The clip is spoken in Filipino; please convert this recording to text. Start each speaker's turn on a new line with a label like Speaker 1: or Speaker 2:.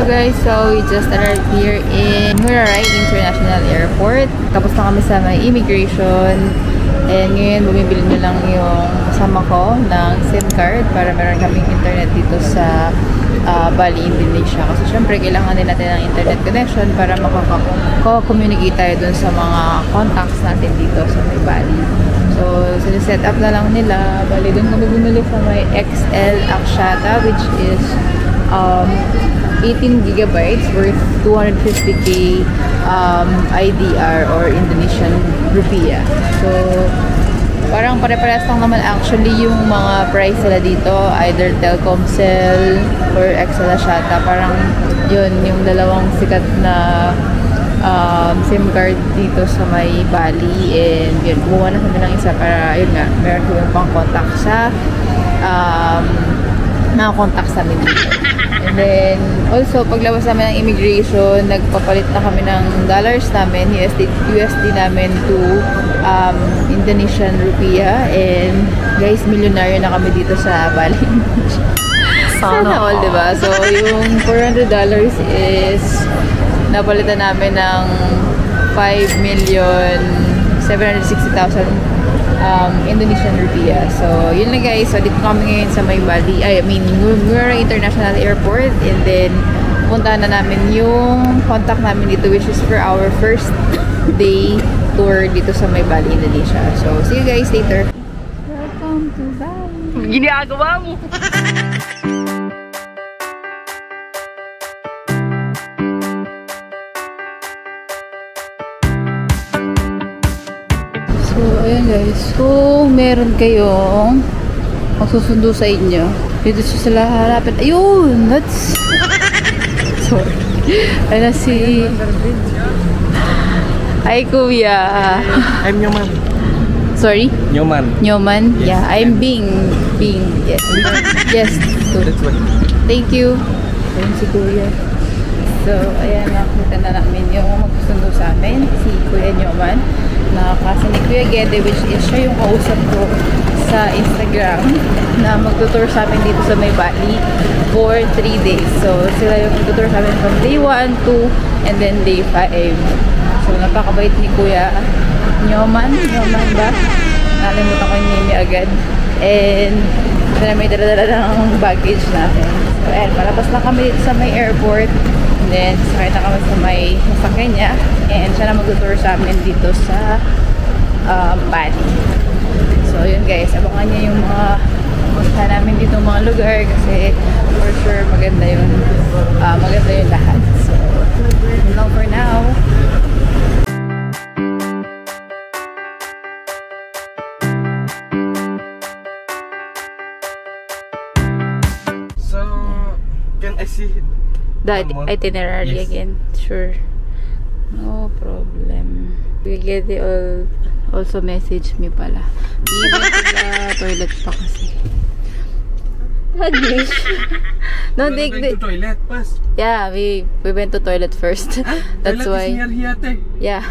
Speaker 1: guys, so we just arrived here in Muraray International Airport. Tapos na kami sa may immigration. And ngayon, bumibili na lang yung kasama ko ng SIM card para meron kaming internet dito sa Bali, Indonesia. Kasi syempre, kailangan din natin ng internet connection para makaka-communicate tayo dun sa mga contacts natin dito sa may Bali. So, set up na lang nila. Bali, dun kami bumili sa may XL Axiata, which is 18 gigabytes worth 250k IDR or Indonesian rupiah. So, parang pare-parehas lang naman actually yung mga price nila dito. Either Telkomsel or XL Axiata. Parang yun, yung dalawang sikat na SIM card dito sa may Bali. And yun, kumuha na kami ng isa para, yun nga, meron kami pang contact sa mga contacts namin dito. And then, also, paglabas namin ng immigration, nagpapalit na kami ng dollars namin, USD namin to Indonesian rupiah. And, guys, milyonaryo na kami dito sa Bali. Sana all, diba? So, yung $400 is napalitan namin ng 5,760,000 Indonesian rupiah. So, yun na guys. So, dito kami ngayon sa may Bali. Muraray International Airport. And then, puntahan na namin yung contact namin dito, which is for our first day tour dito sa may Bali, Indonesia. So, see you guys later. Welcome to Bali.
Speaker 2: Ginagawa mo!
Speaker 1: So, ayan guys. Kung meron kayong magsusundo sa inyo, dito sila harapin. Ayun! That's... Sorry. Ayan si... Hi, Kuya.
Speaker 3: I'm Nyoman.
Speaker 1: Sorry?
Speaker 3: Nyoman.
Speaker 1: Nyoman?
Speaker 3: Yes.
Speaker 1: Yeah, I'm Bing. Yes. Yes. So,
Speaker 3: That's what.
Speaker 1: thank you. Ayan si Kuya. So, ayan, nakita na namin yung magsusundo sa amin. Si Kuya Nyoman. Nakakasa ni Kuya Gede, which is siya yung kausap ko sa Instagram na magtutour sa amin dito sa may Bali for 3 days. So, sila yung magtutour sa amin from day 1, 2, and then day 5. So, napakabait ni Kuya Nyoman. Nyoman ba? Nakalimutan ko yung name niya agad. And, ito na may dala-dala ng baggage natin. So, ayan, palabas na kami dito sa may airport. And then, sakay na kami sa may masakay niya. And siya na mag-tour sa amin dito sa Bali. So, yun guys. Abangan niya yung mga punta namin dito mga lugar. Kasi, for sure, maganda yun. Maganda yun lahat. So, yun lang for now.
Speaker 3: So, can I see
Speaker 1: The itinerary again. Sure. No problem. We get the also message me pala. We went to the toilet pa kasi. English. No, they
Speaker 3: went to toilet, pas.
Speaker 1: Yeah, we went to toilet first. That's
Speaker 3: toilet
Speaker 1: why.
Speaker 3: is near here,
Speaker 1: Yeah.